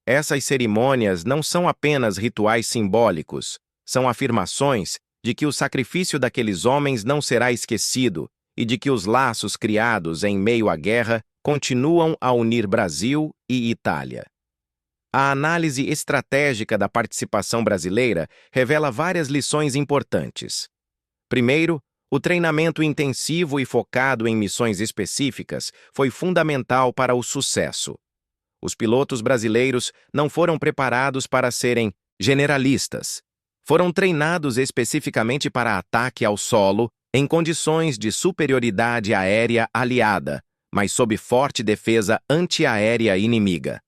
Essas cerimônias não são apenas rituais simbólicos, são afirmações de que o sacrifício daqueles homens não será esquecido e de que os laços criados em meio à guerra continuam a unir Brasil e Itália. A análise estratégica da participação brasileira revela várias lições importantes. Primeiro, o treinamento intensivo e focado em missões específicas foi fundamental para o sucesso. Os pilotos brasileiros não foram preparados para serem generalistas. Foram treinados especificamente para ataque ao solo em condições de superioridade aérea aliada, mas sob forte defesa antiaérea inimiga.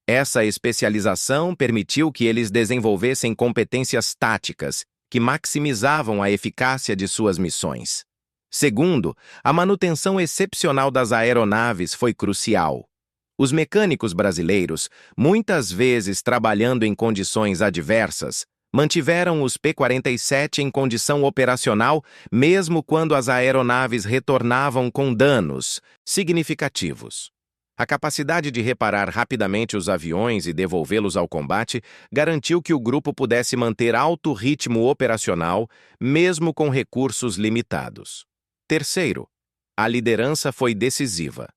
Essa especialização permitiu que eles desenvolvessem competências táticas que maximizavam a eficácia de suas missões. Segundo, a manutenção excepcional das aeronaves foi crucial. Os mecânicos brasileiros, muitas vezes trabalhando em condições adversas, mantiveram os P-47 em condição operacional mesmo quando as aeronaves retornavam com danos significativos. A capacidade de reparar rapidamente os aviões e devolvê-los ao combate garantiu que o grupo pudesse manter alto ritmo operacional, mesmo com recursos limitados. Terceiro, a liderança foi decisiva.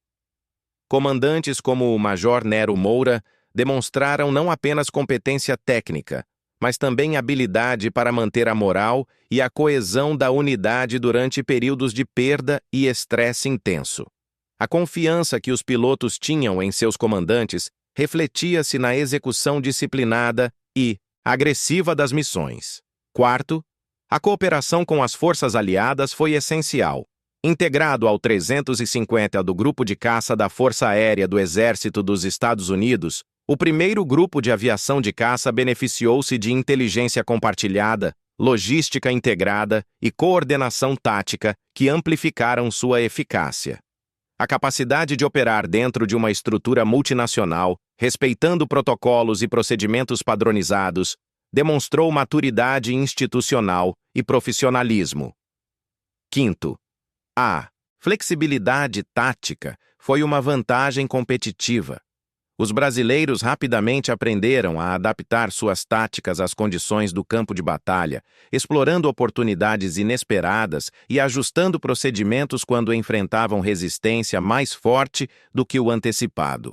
Comandantes como o Major Nero Moura demonstraram não apenas competência técnica, mas também habilidade para manter a moral e a coesão da unidade durante períodos de perda e estresse intenso. A confiança que os pilotos tinham em seus comandantes refletia-se na execução disciplinada e agressiva das missões. Quarto, a cooperação com as forças aliadas foi essencial. Integrado ao 350 do Grupo de Caça da Força Aérea do Exército dos Estados Unidos, o primeiro grupo de aviação de caça beneficiou-se de inteligência compartilhada, logística integrada e coordenação tática que amplificaram sua eficácia. A capacidade de operar dentro de uma estrutura multinacional, respeitando protocolos e procedimentos padronizados, demonstrou maturidade institucional e profissionalismo. Quinto, a flexibilidade tática foi uma vantagem competitiva. Os brasileiros rapidamente aprenderam a adaptar suas táticas às condições do campo de batalha, explorando oportunidades inesperadas e ajustando procedimentos quando enfrentavam resistência mais forte do que o antecipado.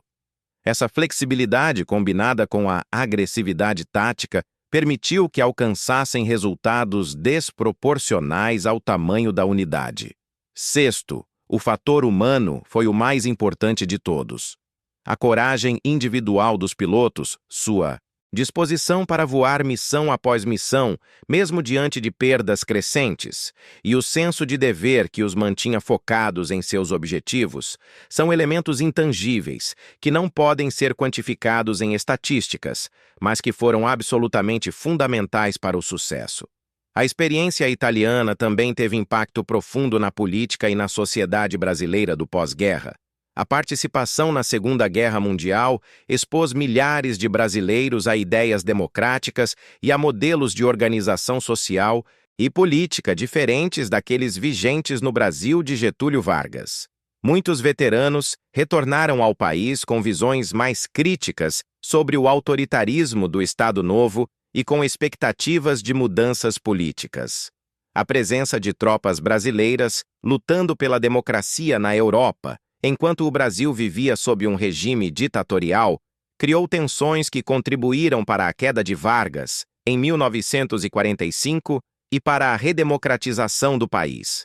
Essa flexibilidade, combinada com a agressividade tática, permitiu que alcançassem resultados desproporcionais ao tamanho da unidade. Sexto, o fator humano foi o mais importante de todos. A coragem individual dos pilotos, sua disposição para voar missão após missão, mesmo diante de perdas crescentes, e o senso de dever que os mantinha focados em seus objetivos, são elementos intangíveis que não podem ser quantificados em estatísticas, mas que foram absolutamente fundamentais para o sucesso. A experiência italiana também teve impacto profundo na política e na sociedade brasileira do pós-guerra. A participação na Segunda Guerra Mundial expôs milhares de brasileiros a ideias democráticas e a modelos de organização social e política diferentes daqueles vigentes no Brasil de Getúlio Vargas. Muitos veteranos retornaram ao país com visões mais críticas sobre o autoritarismo do Estado Novo e com expectativas de mudanças políticas. A presença de tropas brasileiras lutando pela democracia na Europa, enquanto o Brasil vivia sob um regime ditatorial, criou tensões que contribuíram para a queda de Vargas, em 1945, e para a redemocratização do país.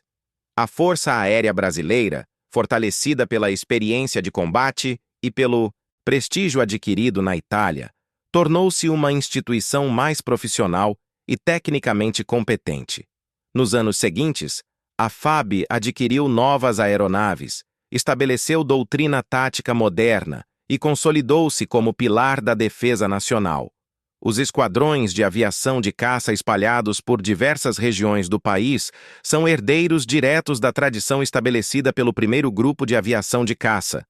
A Força Aérea Brasileira, fortalecida pela experiência de combate e pelo prestígio adquirido na Itália, tornou-se uma instituição mais profissional e tecnicamente competente. Nos anos seguintes, a FAB adquiriu novas aeronaves, estabeleceu doutrina tática moderna e consolidou-se como pilar da defesa nacional. Os esquadrões de aviação de caça espalhados por diversas regiões do país são herdeiros diretos da tradição estabelecida pelo primeiro grupo de aviação de caça.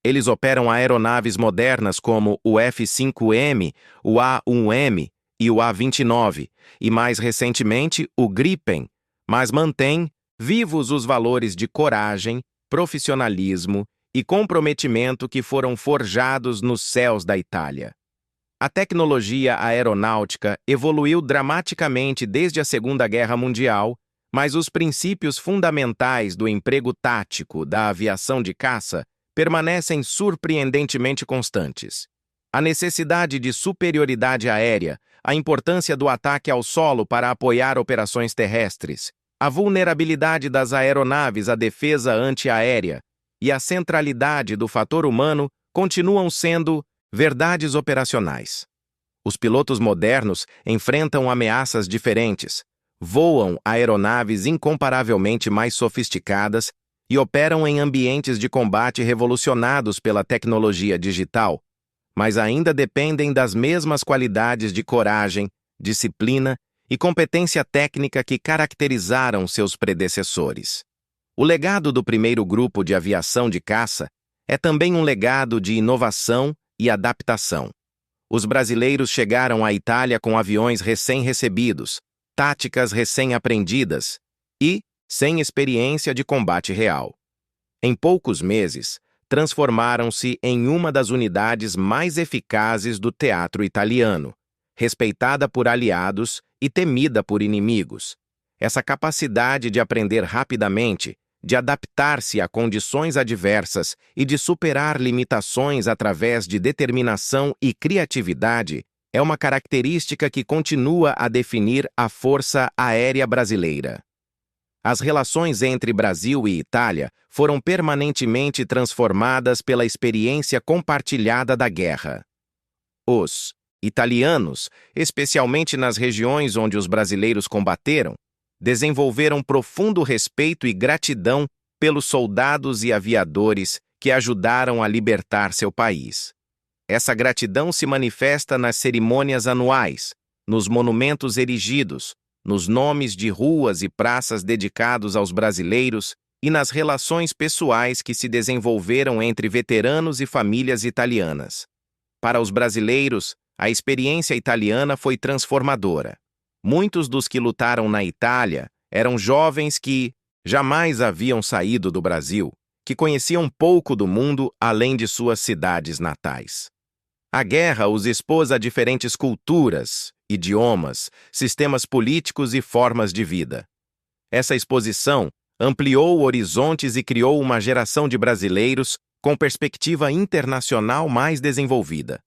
Eles operam aeronaves modernas como o F-5M, o A-1M e o A-29, e mais recentemente o Gripen, mas mantêm vivos os valores de coragem, profissionalismo e comprometimento que foram forjados nos céus da Itália. A tecnologia aeronáutica evoluiu dramaticamente desde a Segunda Guerra Mundial, mas os princípios fundamentais do emprego tático da aviação de caça permanecem surpreendentemente constantes. A necessidade de superioridade aérea, a importância do ataque ao solo para apoiar operações terrestres, a vulnerabilidade das aeronaves à defesa antiaérea e a centralidade do fator humano continuam sendo verdades operacionais. Os pilotos modernos enfrentam ameaças diferentes, voam aeronaves incomparavelmente mais sofisticadas e operam em ambientes de combate revolucionados pela tecnologia digital, mas ainda dependem das mesmas qualidades de coragem, disciplina e competência técnica que caracterizaram seus predecessores. O legado do primeiro grupo de aviação de caça é também um legado de inovação e adaptação. Os brasileiros chegaram à Itália com aviões recém-recebidos, táticas recém-aprendidas e sem experiência de combate real. Em poucos meses, transformaram-se em uma das unidades mais eficazes do teatro italiano, respeitada por aliados e temida por inimigos. Essa capacidade de aprender rapidamente, de adaptar-se a condições adversas e de superar limitações através de determinação e criatividade é uma característica que continua a definir a Força Aérea Brasileira. As relações entre Brasil e Itália foram permanentemente transformadas pela experiência compartilhada da guerra. Os italianos, especialmente nas regiões onde os brasileiros combateram, desenvolveram profundo respeito e gratidão pelos soldados e aviadores que ajudaram a libertar seu país. Essa gratidão se manifesta nas cerimônias anuais, nos monumentos erigidos, nos nomes de ruas e praças dedicados aos brasileiros e nas relações pessoais que se desenvolveram entre veteranos e famílias italianas. Para os brasileiros, a experiência italiana foi transformadora. Muitos dos que lutaram na Itália eram jovens que jamais haviam saído do Brasil, que conheciam pouco do mundo além de suas cidades natais. A guerra os expôs a diferentes culturas, idiomas, sistemas políticos e formas de vida. Essa exposição ampliou horizontes e criou uma geração de brasileiros com perspectiva internacional mais desenvolvida.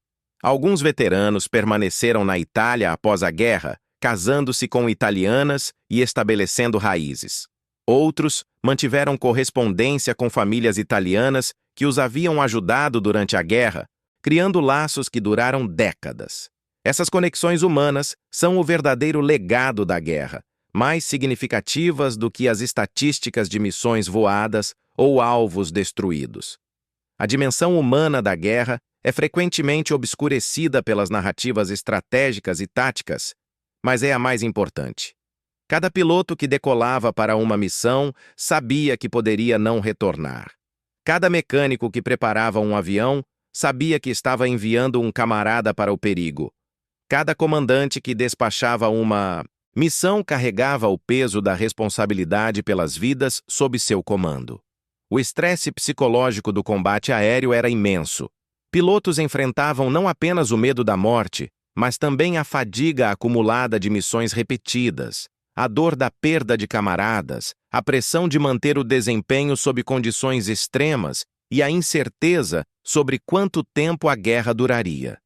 Alguns veteranos permaneceram na Itália após a guerra, casando-se com italianas e estabelecendo raízes. Outros mantiveram correspondência com famílias italianas que os haviam ajudado durante a guerra, criando laços que duraram décadas. Essas conexões humanas são o verdadeiro legado da guerra, mais significativas do que as estatísticas de missões voadas ou alvos destruídos. A dimensão humana da guerra é frequentemente obscurecida pelas narrativas estratégicas e táticas, mas é a mais importante. Cada piloto que decolava para uma missão sabia que poderia não retornar. Cada mecânico que preparava um avião sabia que estava enviando um camarada para o perigo. Cada comandante que despachava uma missão carregava o peso da responsabilidade pelas vidas sob seu comando. O estresse psicológico do combate aéreo era imenso. Pilotos enfrentavam não apenas o medo da morte, mas também a fadiga acumulada de missões repetidas, a dor da perda de camaradas, a pressão de manter o desempenho sob condições extremas e a incerteza sobre quanto tempo a guerra duraria.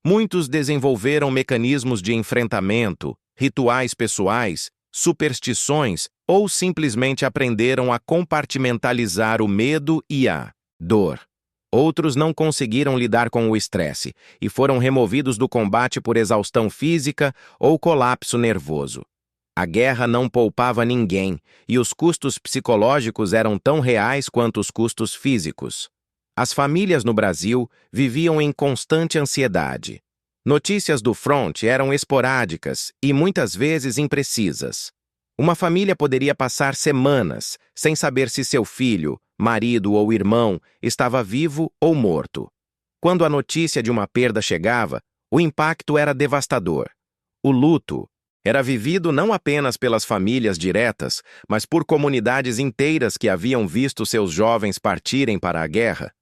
Muitos desenvolveram mecanismos de enfrentamento, rituais pessoais, superstições ou simplesmente aprenderam a compartimentalizar o medo e a dor. Outros não conseguiram lidar com o estresse e foram removidos do combate por exaustão física ou colapso nervoso. A guerra não poupava ninguém e os custos psicológicos eram tão reais quanto os custos físicos. As famílias no Brasil viviam em constante ansiedade. Notícias do front eram esporádicas e muitas vezes imprecisas. Uma família poderia passar semanas sem saber se seu filho, marido ou irmão estava vivo ou morto. Quando a notícia de uma perda chegava, o impacto era devastador. O luto era vivido não apenas pelas famílias diretas, mas por comunidades inteiras que haviam visto seus jovens partirem para a guerra.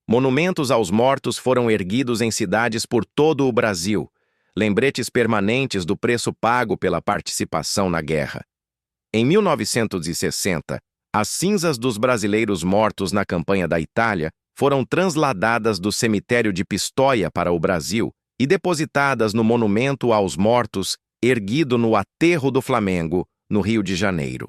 Monumentos aos mortos foram erguidos em cidades por todo o Brasil, lembretes permanentes do preço pago pela participação na guerra. Em 1960, as cinzas dos brasileiros mortos na campanha da Itália foram transladadas do cemitério de Pistoia para o Brasil e depositadas no Monumento aos Mortos, erguido no Aterro do Flamengo, no Rio de Janeiro.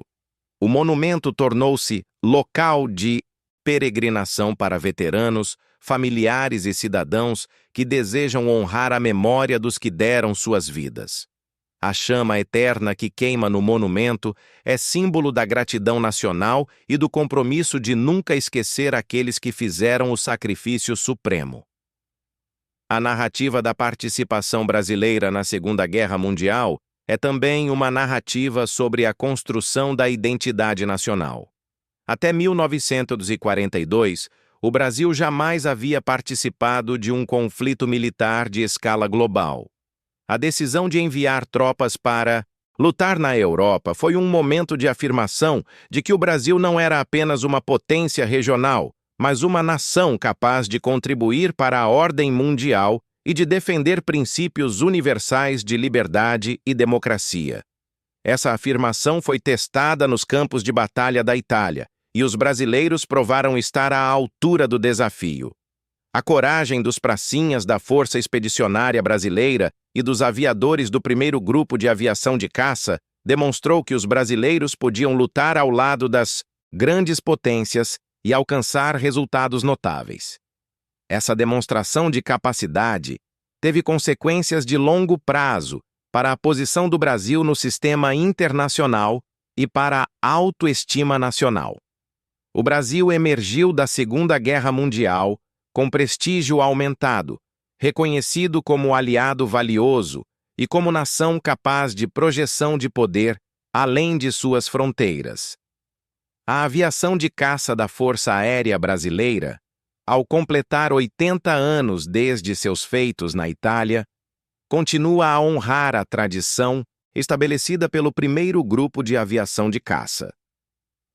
O monumento tornou-se local de peregrinação para veteranos, familiares e cidadãos que desejam honrar a memória dos que deram suas vidas. A chama eterna que queima no monumento é símbolo da gratidão nacional e do compromisso de nunca esquecer aqueles que fizeram o sacrifício supremo. A narrativa da participação brasileira na Segunda Guerra Mundial é também uma narrativa sobre a construção da identidade nacional. Até 1942, o Brasil jamais havia participado de um conflito militar de escala global. A decisão de enviar tropas para lutar na Europa foi um momento de afirmação de que o Brasil não era apenas uma potência regional, mas uma nação capaz de contribuir para a ordem mundial e de defender princípios universais de liberdade e democracia. Essa afirmação foi testada nos campos de batalha da Itália, e os brasileiros provaram estar à altura do desafio. A coragem dos pracinhas da Força Expedicionária Brasileira e dos aviadores do primeiro grupo de aviação de caça demonstrou que os brasileiros podiam lutar ao lado das grandes potências e alcançar resultados notáveis. Essa demonstração de capacidade teve consequências de longo prazo para a posição do Brasil no sistema internacional e para a autoestima nacional. O Brasil emergiu da Segunda Guerra Mundial com prestígio aumentado, reconhecido como aliado valioso e como nação capaz de projeção de poder além de suas fronteiras. A aviação de caça da Força Aérea Brasileira, ao completar 80 anos desde seus feitos na Itália, continua a honrar a tradição estabelecida pelo primeiro grupo de aviação de caça.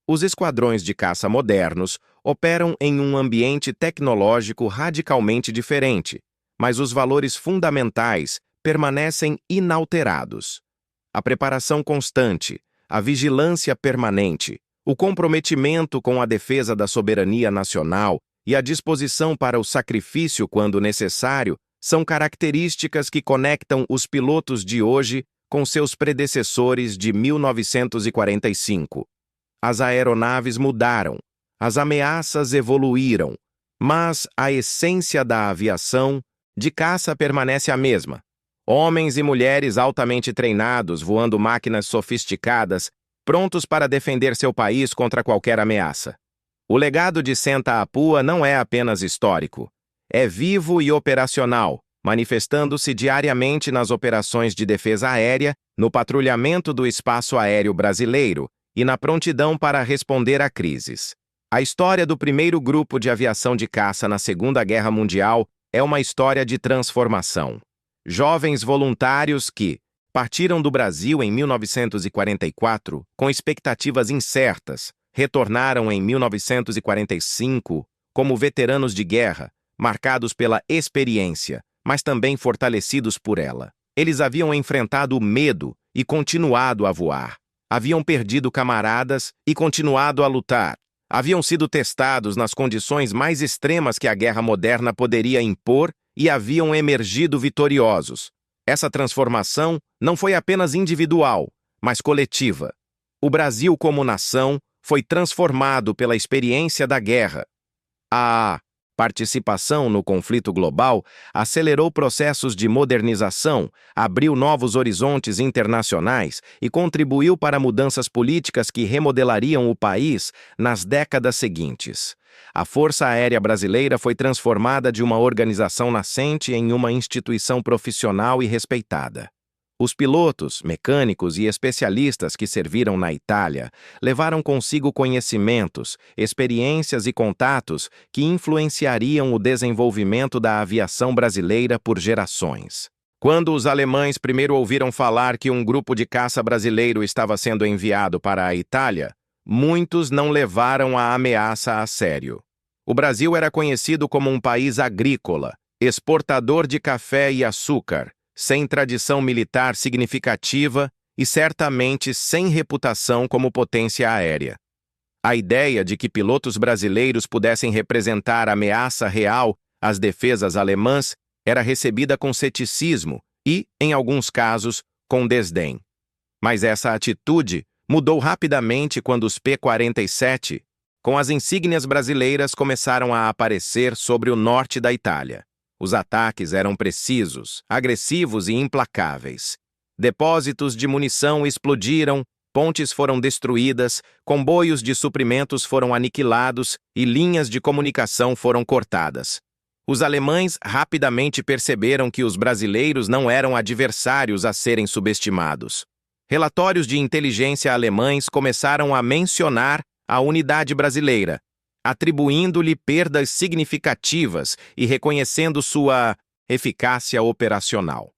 Os esquadrões de caça modernos operam em um ambiente tecnológico radicalmente diferente, mas os valores fundamentais permanecem inalterados. A preparação constante, a vigilância permanente, o comprometimento com a defesa da soberania nacional e a disposição para o sacrifício quando necessário são características que conectam os pilotos de hoje com seus predecessores de 1945. As aeronaves mudaram, as ameaças evoluíram, mas a essência da aviação de caça permanece a mesma. Homens e mulheres altamente treinados voando máquinas sofisticadas, prontos para defender seu país contra qualquer ameaça. O legado de Senta Apua não é apenas histórico. É vivo e operacional, manifestando-se diariamente nas operações de defesa aérea, no patrulhamento do espaço aéreo brasileiro e na prontidão para responder a crises. A história do primeiro grupo de aviação de caça na Segunda Guerra Mundial é uma história de transformação. Jovens voluntários que partiram do Brasil em 1944 com expectativas incertas, retornaram em 1945 como veteranos de guerra, marcados pela experiência, mas também fortalecidos por ela. Eles haviam enfrentado o medo e continuado a voar. Haviam perdido camaradas e continuado a lutar. Haviam sido testados nas condições mais extremas que a guerra moderna poderia impor e haviam emergido vitoriosos. Essa transformação não foi apenas individual, mas coletiva. O Brasil, como nação, foi transformado pela experiência da guerra. A participação no conflito global acelerou processos de modernização, abriu novos horizontes internacionais e contribuiu para mudanças políticas que remodelariam o país nas décadas seguintes. A Força Aérea Brasileira foi transformada de uma organização nascente em uma instituição profissional e respeitada. Os pilotos, mecânicos e especialistas que serviram na Itália levaram consigo conhecimentos, experiências e contatos que influenciariam o desenvolvimento da aviação brasileira por gerações. Quando os alemães primeiro ouviram falar que um grupo de caça brasileiro estava sendo enviado para a Itália, muitos não levaram a ameaça a sério. O Brasil era conhecido como um país agrícola, exportador de café e açúcar, sem tradição militar significativa e certamente sem reputação como potência aérea. A ideia de que pilotos brasileiros pudessem representar ameaça real às defesas alemãs era recebida com ceticismo e, em alguns casos, com desdém. Mas essa atitude mudou rapidamente quando os P-47, com as insígnias brasileiras, começaram a aparecer sobre o norte da Itália. Os ataques eram precisos, agressivos e implacáveis. Depósitos de munição explodiram, pontes foram destruídas, comboios de suprimentos foram aniquilados e linhas de comunicação foram cortadas. Os alemães rapidamente perceberam que os brasileiros não eram adversários a serem subestimados. Relatórios de inteligência alemães começaram a mencionar a unidade brasileira, atribuindo-lhe perdas significativas e reconhecendo sua eficácia operacional.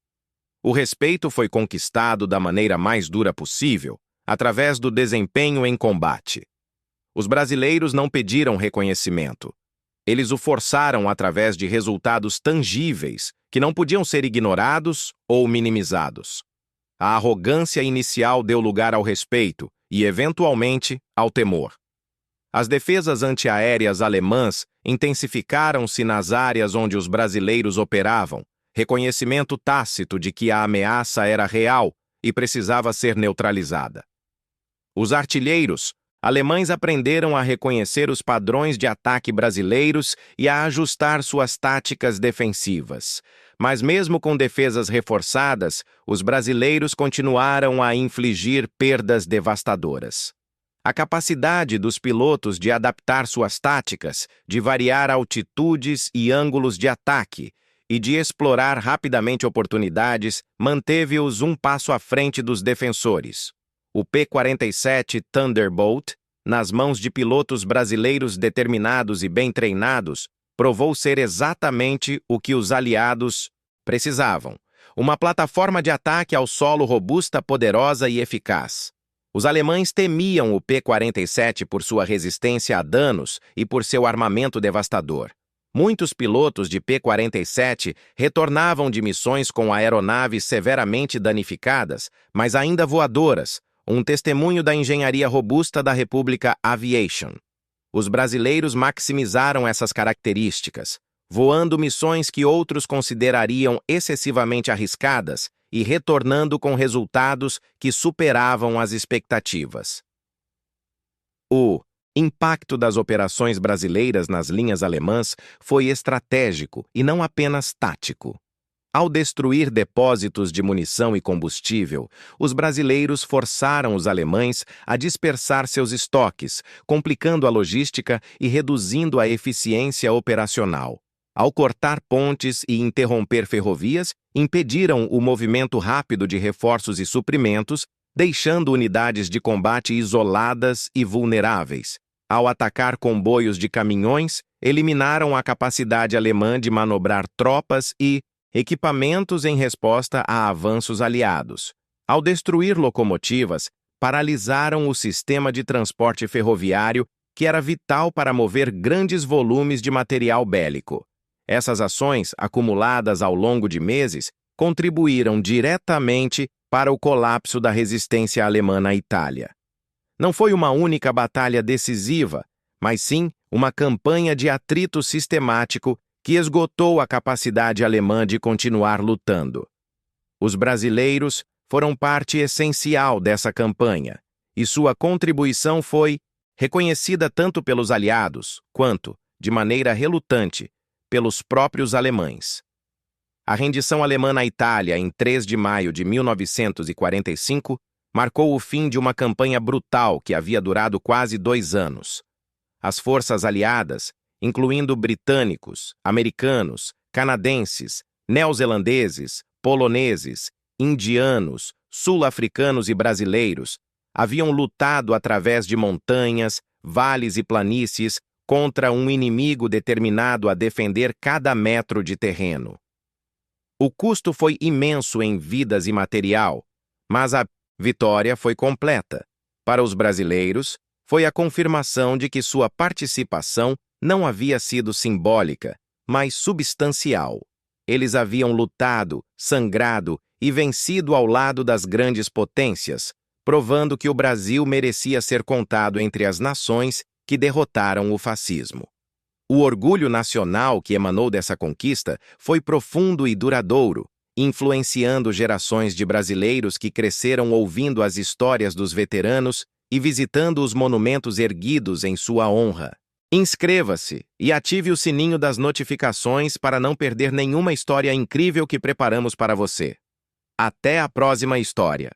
O respeito foi conquistado da maneira mais dura possível, através do desempenho em combate. Os brasileiros não pediram reconhecimento. Eles o forçaram através de resultados tangíveis que não podiam ser ignorados ou minimizados. A arrogância inicial deu lugar ao respeito e, eventualmente, ao temor. As defesas antiaéreas alemãs intensificaram-se nas áreas onde os brasileiros operavam, reconhecimento tácito de que a ameaça era real e precisava ser neutralizada. Os artilheiros alemães aprenderam a reconhecer os padrões de ataque brasileiros e a ajustar suas táticas defensivas. Mas mesmo com defesas reforçadas, os brasileiros continuaram a infligir perdas devastadoras. A capacidade dos pilotos de adaptar suas táticas, de variar altitudes e ângulos de ataque e de explorar rapidamente oportunidades, manteve-os um passo à frente dos defensores. O P-47 Thunderbolt, nas mãos de pilotos brasileiros determinados e bem treinados, provou ser exatamente o que os aliados precisavam: uma plataforma de ataque ao solo robusta, poderosa e eficaz. Os alemães temiam o P-47 por sua resistência a danos e por seu armamento devastador. Muitos pilotos de P-47 retornavam de missões com aeronaves severamente danificadas, mas ainda voadoras, um testemunho da engenharia robusta da República Aviation. Os brasileiros maximizaram essas características, voando missões que outros considerariam excessivamente arriscadas e retornando com resultados que superavam as expectativas. O impacto das operações brasileiras nas linhas alemãs foi estratégico e não apenas tático. Ao destruir depósitos de munição e combustível, os brasileiros forçaram os alemães a dispersar seus estoques, complicando a logística e reduzindo a eficiência operacional. Ao cortar pontes e interromper ferrovias, impediram o movimento rápido de reforços e suprimentos, deixando unidades de combate isoladas e vulneráveis. Ao atacar comboios de caminhões, eliminaram a capacidade alemã de manobrar tropas e equipamentos em resposta a avanços aliados. Ao destruir locomotivas, paralisaram o sistema de transporte ferroviário, que era vital para mover grandes volumes de material bélico. Essas ações, acumuladas ao longo de meses, contribuíram diretamente para o colapso da resistência alemã na Itália. Não foi uma única batalha decisiva, mas sim uma campanha de atrito sistemático que esgotou a capacidade alemã de continuar lutando. Os brasileiros foram parte essencial dessa campanha, e sua contribuição foi reconhecida tanto pelos aliados quanto, de maneira relutante, pelos próprios alemães. A rendição alemã na Itália, em 3 de maio de 1945, marcou o fim de uma campanha brutal que havia durado quase 2 anos. As forças aliadas, incluindo britânicos, americanos, canadenses, neozelandeses, poloneses, indianos, sul-africanos e brasileiros, haviam lutado através de montanhas, vales e planícies contra um inimigo determinado a defender cada metro de terreno. O custo foi imenso em vidas e material, mas a vitória foi completa. Para os brasileiros, foi a confirmação de que sua participação não havia sido simbólica, mas substancial. Eles haviam lutado, sangrado e vencido ao lado das grandes potências, provando que o Brasil merecia ser contado entre as nações que derrotaram o fascismo. O orgulho nacional que emanou dessa conquista foi profundo e duradouro, influenciando gerações de brasileiros que cresceram ouvindo as histórias dos veteranos e visitando os monumentos erguidos em sua honra. Inscreva-se e ative o sininho das notificações para não perder nenhuma história incrível que preparamos para você. Até a próxima história!